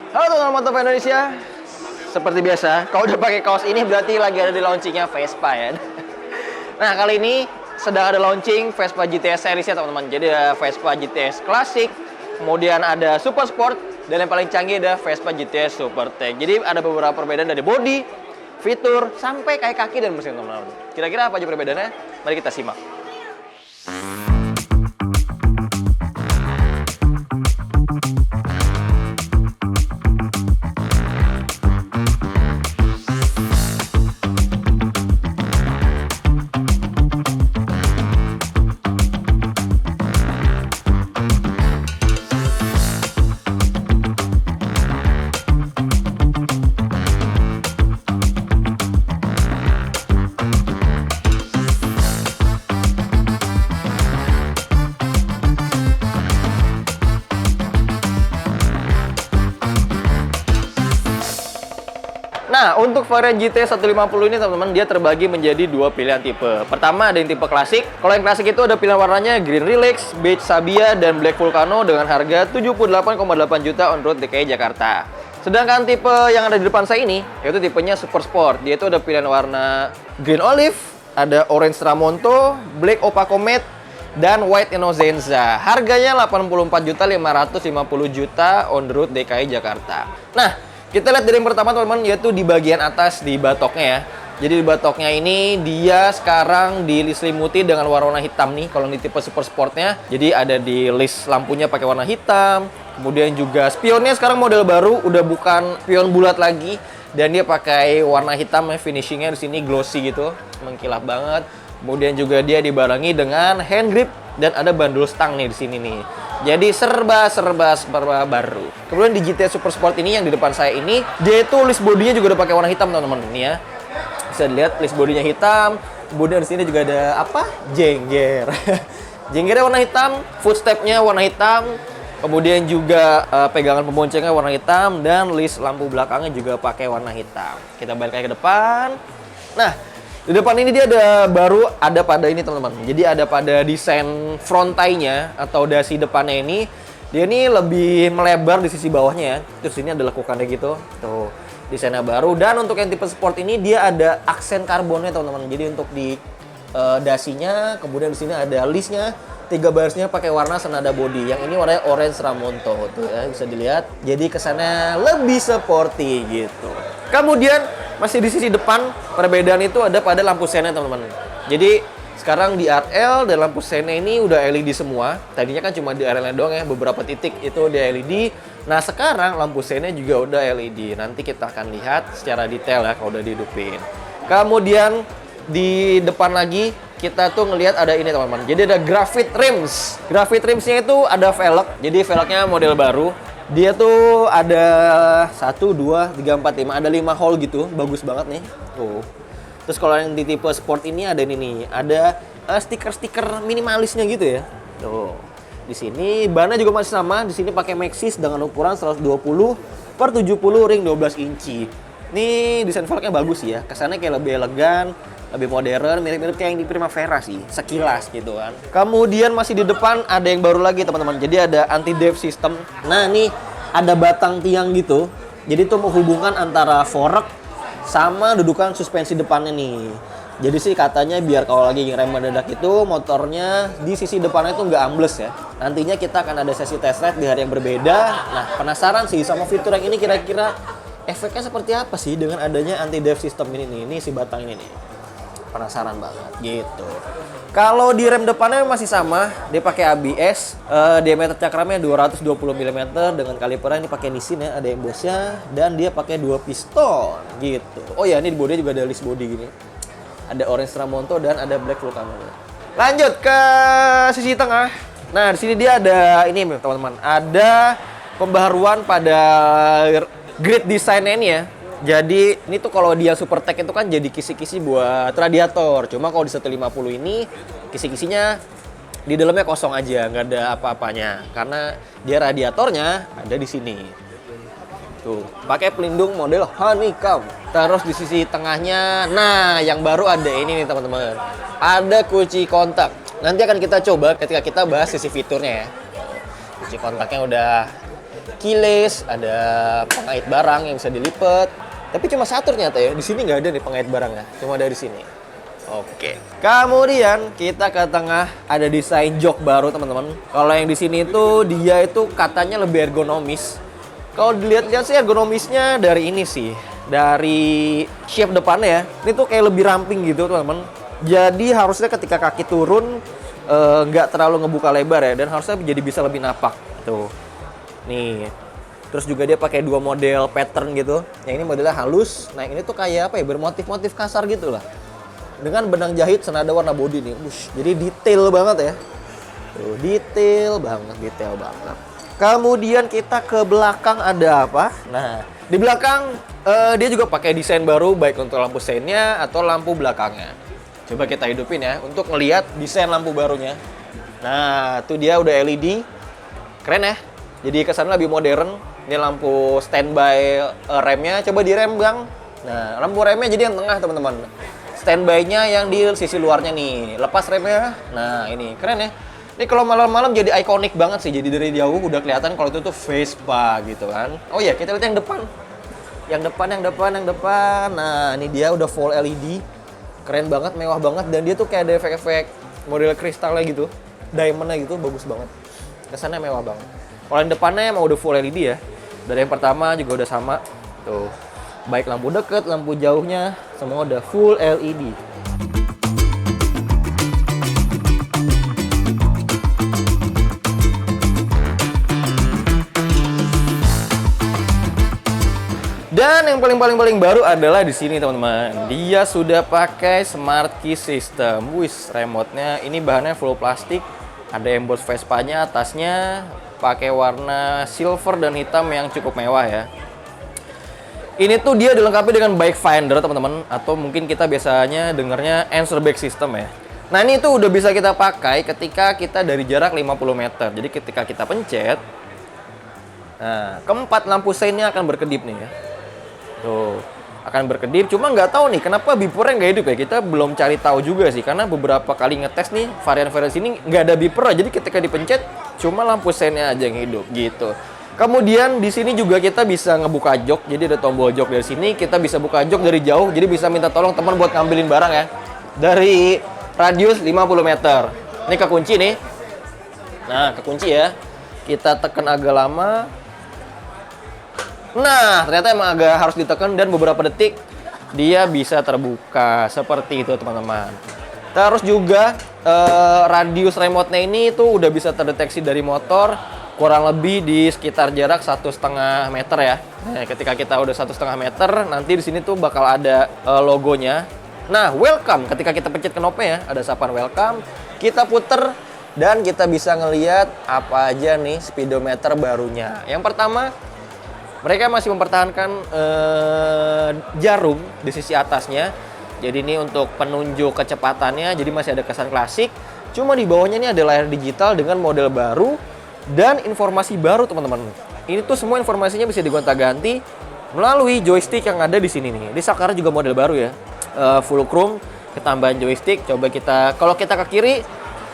Halo teman-teman Moto Indonesia. Seperti biasa, kalau udah pakai kaos ini berarti lagi ada di launchingnya Vespa ya. Nah, kali ini sedang ada launching Vespa GTS series ya teman-teman. Jadi ada Vespa GTS Classic, kemudian ada Super Sport, dan yang paling canggih ada Vespa GTS Super Tech. Jadi ada beberapa perbedaan dari bodi, fitur, sampai kayak kaki dan mesin teman-teman. Kira-kira apa aja perbedaannya? Mari kita simak. Nah, untuk varian GT 150 ini teman-teman, dia terbagi menjadi dua pilihan tipe. Pertama ada yang tipe klasik. Kalau yang klasik itu ada pilihan warnanya Green Relax, Beige Sabia, dan Black Vulcano dengan harga 78,8 juta on road DKI Jakarta. Sedangkan tipe yang ada di depan saya ini, yaitu tipenya Super Sport. Dia itu ada pilihan warna Green Olive, ada Orange Tramonto, Black Opaco Matte, dan White Innocenza. Harganya 84.550 juta on road DKI Jakarta. Nah, kita lihat dari yang pertama teman-teman, yaitu di bagian atas di batoknya ya. Jadi di batoknya ini dia sekarang diselimuti dengan warna hitam nih kalau di tipe Super Sportnya. Jadi ada di list lampunya pakai warna hitam. Kemudian juga spionnya sekarang model baru, udah bukan spion bulat lagi, dan dia pakai warna hitam. Finishingnya di sini glossy gitu, mengkilap banget. Kemudian juga dia dibarengi dengan hand grip dan ada bandul stang nih di sini nih. Jadi serba baru. Kemudian di GTS Super Sport ini yang di depan saya ini, dia itu list bodinya juga udah pakai warna hitam teman-teman. Ini ya, bisa dilihat list bodinya hitam. Kemudian di sini juga ada apa? Jengger. Jenggernya warna hitam, footstepnya warna hitam. Kemudian juga pegangan pemboncengnya warna hitam, dan list lampu belakangnya juga pakai warna hitam. Kita balik lagi ke depan. Nah, di depan ini dia ada pada ini teman-teman. Jadi ada pada desain front tie-nya atau dasi depannya ini. Dia ini lebih melebar di sisi bawahnya ya. Terus ini ada lekukannya gitu. Tuh, desainnya baru. Dan untuk yang tipe sport ini dia ada aksen karbonnya teman-teman. Jadi untuk di dasinya, kemudian di sini ada listnya. 3 barisnya pakai warna senada body. Yang ini warnanya Orange Tramonto tuh ya, bisa dilihat. Jadi kesannya lebih sporty gitu. Kemudian masih di sisi depan, perbedaan itu ada pada lampu sennya teman-teman. Jadi sekarang di RL dan lampu sennya ini udah LED semua. Tadinya kan cuma di RL doang ya, beberapa titik itu di LED. Nah sekarang lampu sennya juga udah LED. Nanti kita akan lihat secara detail ya kalau udah dihidupin. Kemudian di depan lagi kita tuh ngelihat ada ini teman-teman. Jadi ada Graphite Rims. Graphite Rimsnya itu ada velg. Jadi velgnya model baru. Dia tuh ada 1, 2, 3, 4, 5. Ada 5 hole gitu. Bagus banget nih. Tuh. Terus kalau yang di tipe sport ini ada ini nih. Ada stiker-stiker minimalisnya gitu ya. Tuh. Di sini bannya juga masih sama. Di sini pakai Maxxis dengan ukuran 120/70 ring 12 inci. Ini desain velgnya bagus ya. Kesannya kayak lebih elegan, lebih modern, mirip-mirip kayak yang di Primavera sih, sekilas gitu kan. Kemudian masih di depan ada yang baru lagi teman-teman. Jadi ada anti-dive system. Nah ini ada batang tiang gitu. Jadi itu menghubungkan antara fork sama dudukan suspensi depannya nih. Jadi sih katanya biar kalau lagi ngerem mendadak itu motornya di sisi depannya itu nggak ambles ya. Nantinya kita akan ada sesi test ride di hari yang berbeda. Nah penasaran sih sama fitur yang ini, kira-kira efeknya seperti apa sih dengan adanya anti-dive system ini nih. Ini si batang ini nih. Penasaran banget gitu. Kalau di rem depannya masih sama, dia pakai ABS, diameter cakramnya 220 mm dengan kalipernya ini pakai Nissin ya, ada embosnya, dan dia pakai 2 piston gitu. Oh ya, ini di bodinya juga ada list body gini. Ada Orange Tramonto dan ada Black Vulcano. Lanjut ke sisi tengah. Nah, di sini dia ada ini teman-teman, ada pembaharuan pada grid desainnya ini ya. Jadi ini tuh kalau dia Super Tech itu kan jadi kisi-kisi buat radiator. Cuma kalau di 150 ini kisi-kisinya di dalamnya kosong aja, nggak ada apa-apanya. Karena dia radiatornya ada di sini. Tuh, pakai pelindung model honeycomb. Terus di sisi tengahnya, nah yang baru ada ini nih teman-teman. Ada kunci kontak. Nanti akan kita coba ketika kita bahas sisi fiturnya ya. Kunci kontaknya udah keyless, ada pengait barang yang bisa dilipat. Tapi cuma satu ternyata ya. Di sini nggak ada nih pengait barangnya. Cuma dari sini. Oke. Kemudian kita ke tengah ada desain jok baru teman-teman. Kalau yang di sini itu dia itu katanya lebih ergonomis. Kalau dilihat-lihat sih ergonomisnya dari ini sih. Dari shape depannya ya. Ini tuh kayak lebih ramping gitu teman-teman. Jadi harusnya ketika kaki turun nggak terlalu ngebuka lebar ya. Dan harusnya jadi bisa lebih napak. Tuh. Nih. Terus juga dia pakai 2 model pattern gitu. Yang ini modelnya halus. Nah ini tuh kayak apa ya, bermotif-motif kasar gitu lah. Dengan benang jahit senada warna body nih. Jadi detail banget ya. Tuh, detail banget. Kemudian kita ke belakang ada apa? Nah, di belakang dia juga pakai desain baru baik untuk lampu seinnya atau lampu belakangnya. Coba kita hidupin ya untuk ngelihat desain lampu barunya. Nah, tuh dia udah LED. Keren ya. Jadi kesannya lebih modern. Ini lampu standby remnya. Coba direm, Bang. Nah, lampu remnya jadi yang tengah, teman-teman. Standby-nya yang di sisi luarnya nih. Lepas remnya. Nah, ini keren ya. Ini kalau malam-malam jadi ikonik banget sih. Jadi dari jauh udah kelihatan kalau itu tuh Vespa gitu kan. Oh iya, kita lihat yang depan. Yang depan. Nah, ini dia udah full LED. Keren banget, mewah banget. Dan dia tuh kayak ada efek-efek model kristalnya gitu. Diamond-nya gitu, bagus banget. Kesannya mewah banget. Kalau yang depannya emang udah full LED ya. Dari yang pertama juga udah sama. Tuh. Baik lampu deket, lampu jauhnya, semua udah full LED. Dan yang paling baru adalah di sini teman-teman. Dia sudah pakai smart key system. Wis, remote-nya ini bahannya full plastik. Ada emboss Vespa-nya atasnya. Pakai warna silver dan hitam yang cukup mewah ya. Ini tuh dia dilengkapi dengan bike finder teman-teman, atau mungkin kita biasanya dengarnya answer bike system ya. Nah ini tuh udah bisa kita pakai ketika kita dari jarak 50 meter. Jadi ketika kita pencet, nah keempat lampu seinnya akan berkedip nih ya. Tuh akan berkedip. Cuma nggak tahu nih kenapa beepernya nggak hidup ya. Kita belum cari tahu juga sih, karena beberapa kali ngetes nih varian-varian sini nggak ada beeper. Jadi ketika dipencet cuma lampu seinnya aja yang hidup gitu. Kemudian di sini juga kita bisa ngebuka jok. Jadi ada tombol jok dari sini, kita bisa buka jok dari jauh. Jadi bisa minta tolong teman buat ngambilin barang ya. Dari radius 50 meter. Ini kekunci nih. Nah, kekunci ya. Kita tekan agak lama. Nah, ternyata emang agak harus ditekan dan beberapa detik dia bisa terbuka. Seperti itu teman-teman. Terus juga radius remote-nya ini tuh udah bisa terdeteksi dari motor. Kurang lebih di sekitar jarak 1,5 meter ya. Nah, ketika kita udah 1,5 meter, nanti di sini tuh bakal ada logonya. Nah, welcome. Ketika kita pencet knopnya ya, ada sapaan welcome. Kita puter dan kita bisa ngelihat apa aja nih speedometer barunya. Yang pertama, mereka masih mempertahankan jarum di sisi atasnya. Jadi ini untuk penunjuk kecepatannya, jadi masih ada kesan klasik. Cuma di bawahnya ini ada layar digital dengan model baru. Dan informasi baru teman-teman. Ini tuh semua informasinya bisa digonta-ganti melalui joystick yang ada di sini nih. Ini Sakara juga model baru ya. Full chrome, ketambahan joystick. Coba kita, kalau kita ke kiri,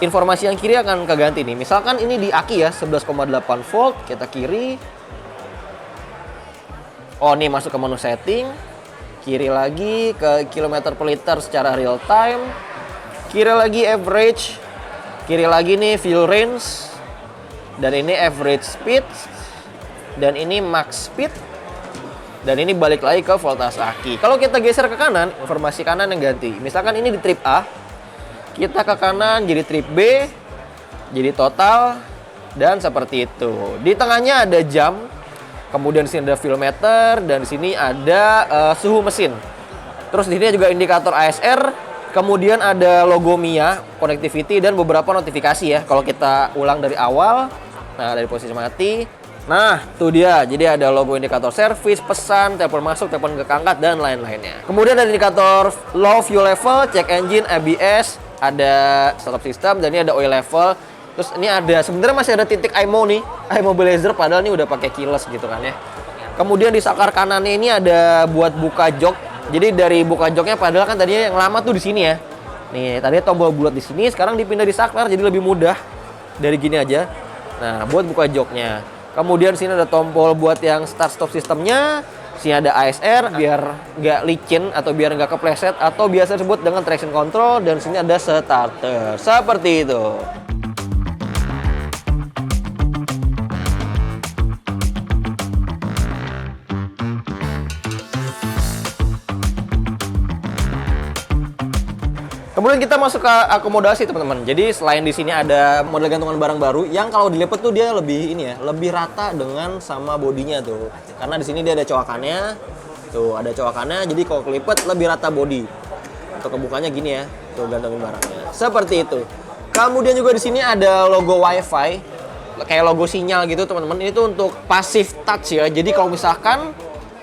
informasi yang kiri akan keganti nih. Misalkan ini di aki ya, 11,8 volt. Kita kiri. Oh, nih masuk ke menu setting. Kiri lagi ke kilometer per liter secara real time. Kiri lagi average. Kiri lagi nih fuel range. Dan ini average speed. Dan ini max speed. Dan ini balik lagi ke voltase aki. Kalau kita geser ke kanan, informasi kanan yang ganti. Misalkan ini di trip A, kita ke kanan jadi trip B, jadi total, dan seperti itu. Di tengahnya ada jam, kemudian di sini ada fuel meter, dan di sini ada suhu mesin. Terus di sini juga indikator ASR, kemudian ada logo Mia, connectivity, dan beberapa notifikasi ya. Kalau kita ulang dari awal, nah dari posisi mati, nah tuh dia. Jadi ada logo indikator service, pesan, telepon masuk, telepon keangkat, dan lain-lainnya. Kemudian ada indikator low fuel level, check engine, ABS, ada startup system, dan ini ada oil level. Terus ini ada, sebenarnya masih ada titik IMO nih, immobilizer, padahal ini udah pakai keyless gitu kan ya. Kemudian di saklar kanannya ini ada buat buka jok. Jadi dari buka joknya, padahal kan tadinya yang lama tuh di sini ya. Nih, tadinya tombol bulat di sini, sekarang dipindah di saklar jadi lebih mudah. Dari gini aja. Nah, buat buka joknya. Kemudian sini ada tombol buat yang start stop sistemnya. Sini ada ASR biar nggak licin atau biar nggak kepleset atau biasa disebut dengan traction control, dan sini ada starter. Seperti itu. Kemudian kita masuk ke akomodasi teman-teman. Jadi selain di sini ada model gantungan barang baru yang kalau dilipat tuh dia lebih ini ya, lebih rata dengan sama bodinya tuh. Karena di sini dia ada coakannya. Tuh, ada coakannya. Jadi kalau kelipat lebih rata bodi. Untuk kebukanya gini ya. Tuh gantungin barangnya. Seperti itu. Kemudian juga di sini ada logo WiFi. Kayak logo sinyal gitu teman-teman. Ini tuh untuk passive touch ya. Jadi kalau misalkan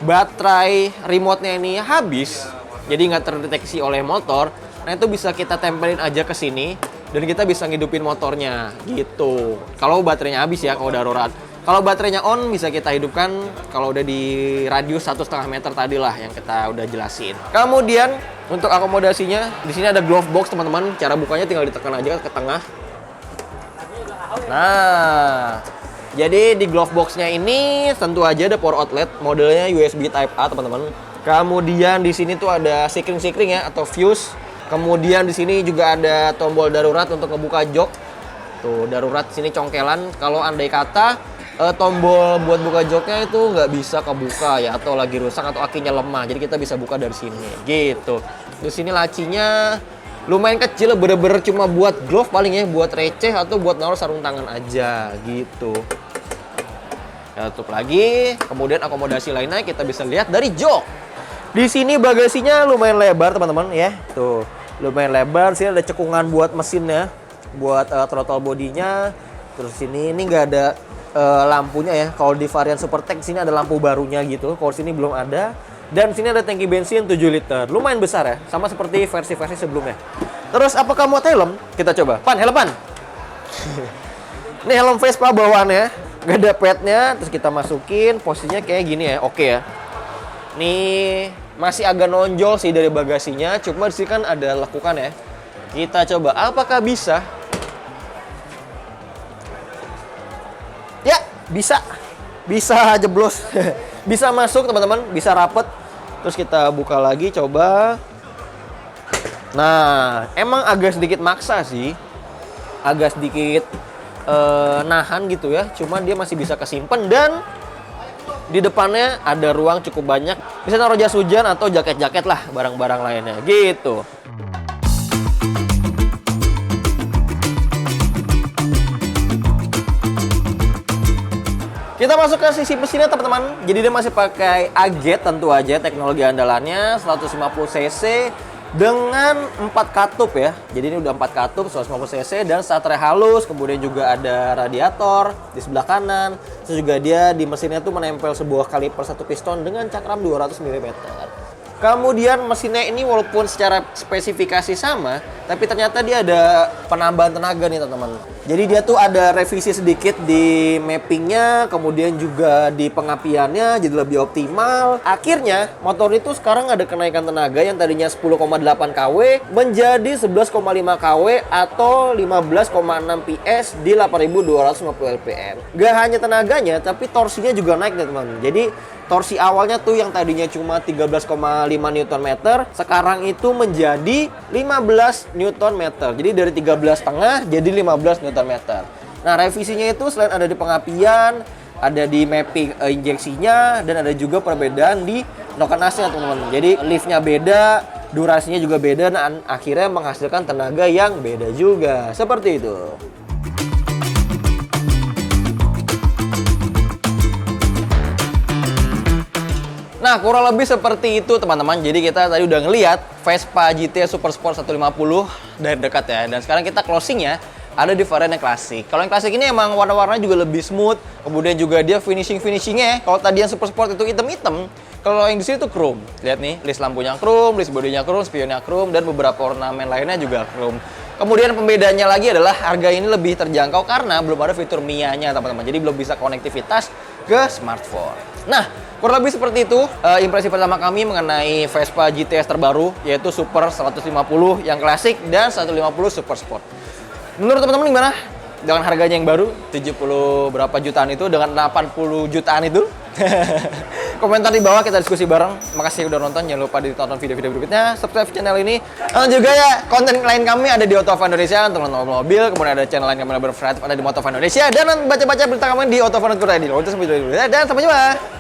baterai remote-nya ini habis, jadi nggak terdeteksi oleh motor, nah itu bisa kita tempelin aja ke sini dan kita bisa ngidupin motornya gitu. Kalau baterainya habis ya, kalau darurat. Kalau baterainya on bisa kita hidupkan kalau udah di radius 1,5 meter tadi lah yang kita udah jelasin. Kemudian untuk akomodasinya di sini ada glove box teman-teman. Cara bukanya tinggal ditekan aja ke tengah. Nah, jadi di glove box-nya ini tentu aja ada power outlet, modelnya USB Type A teman-teman. Kemudian di sini tuh ada sikring-sikring ya atau fuse. Kemudian di sini juga ada tombol darurat untuk ngebuka jok. Tuh, darurat sini congkelan. Kalau andai kata tombol buat buka joknya itu nggak bisa kebuka ya, atau lagi rusak atau akinya lemah, jadi kita bisa buka dari sini. Gitu. Di sini lacinya lumayan kecil, bener-bener cuma buat glove paling ya, buat receh atau buat naruh sarung tangan aja gitu. Ya, tutup lagi. Kemudian akomodasi lainnya kita bisa lihat dari jok. Di sini bagasinya lumayan lebar teman-teman ya. Tuh, lumayan lebar. Sini ada cekungan buat mesinnya, buat throttle bodinya. Terus sini ini nggak ada lampunya ya. Kalau di varian Supertech sini ada lampu barunya gitu. Kalau sini belum ada. Dan sini ada tangki bensin 7 liter. Lumayan besar ya, sama seperti versi-versi sebelumnya. Terus apakah muat helm? Kita coba. Pan, helm pan. Ini helm Vespa bawaannya, nggak ada padnya. Terus kita masukin, posisinya kayak gini ya. Oke ya. Nih masih agak nonjol sih dari bagasinya, cuma di sini kan ada lekukan ya. Kita coba, apakah bisa? Ya, bisa. Bisa jeblos. Bisa masuk teman-teman, bisa rapet. Terus kita buka lagi, coba. Nah, emang agak sedikit maksa sih. Agak sedikit nahan gitu ya. Cuma dia masih bisa kesimpan dan di depannya ada ruang cukup banyak. Bisa taruh jas hujan atau jaket-jaket lah, barang-barang lainnya gitu. Kita masuk ke sisi mesinnya teman-teman. Jadi dia masih pakai AGET tentu aja, teknologi andalannya 150 cc dengan 4 katup ya. Jadi ini udah 4 katup 150 cc dan starter halus. Kemudian juga ada radiator di sebelah kanan. Terus juga dia di mesinnya tuh menempel sebuah kaliper 1 piston dengan cakram 200 mm. Kemudian mesinnya ini walaupun secara spesifikasi sama, tapi ternyata dia ada penambahan tenaga nih teman-teman. Jadi dia tuh ada revisi sedikit di mappingnya, kemudian juga di pengapiannya jadi lebih optimal. Akhirnya motor itu sekarang ada kenaikan tenaga yang tadinya 10,8 kW menjadi 11,5 kW atau 15,6 PS di 8.250 LPM. Gak hanya tenaganya, tapi torsinya juga naik nih teman-teman. Jadi torsi awalnya tuh yang tadinya cuma 13,5 Nm, sekarang itu menjadi 15 Nm. Jadi dari 13,5 jadi 15 Nm. Nah, revisinya itu selain ada di pengapian, ada di mapping injeksinya, dan ada juga perbedaan di noken AC-nya teman-teman. Jadi liftnya beda, durasinya juga beda, dan akhirnya menghasilkan tenaga yang beda juga. Seperti itu. Nah, kurang lebih seperti itu teman-teman. Jadi kita tadi udah ngeliat Vespa GT Super Sport 150 dari dekat ya. Dan sekarang kita closingnya ada di varian yang klasik. Kalau yang klasik ini emang warna-warnanya juga lebih smooth. Kemudian juga dia finishingnya ya. Kalau tadi yang Super Sport itu hitam-hitam, kalau yang di sini tuh chrome. Lihat nih, list lampunya chrome, list bodinya chrome, spionnya chrome, dan beberapa ornamen lainnya juga chrome. Kemudian pembedanya lagi adalah harga ini lebih terjangkau karena belum ada fitur MIA-nya teman-teman. Jadi belum bisa konektivitas ke smartphone. Nah, kurang lebih seperti itu impresi pertama kami mengenai Vespa GTS terbaru, yaitu Super 150 yang klasik dan 150 Super Sport. Menurut teman-teman gimana? dengan harganya yang baru 70 berapa jutaan itu dengan 80 jutaan itu. Komentar di bawah, kita diskusi bareng. Makasih udah nonton, jangan lupa ditonton video-video berikutnya, subscribe channel ini. Dan juga ya, konten lain kami ada di Autofan Indonesia untuk nonton mobil, kemudian ada channel lain kami yang bervariatif ada di Motovan Indonesia, dan baca-baca berita kami di Autofan.id. Dan sampai jumpa.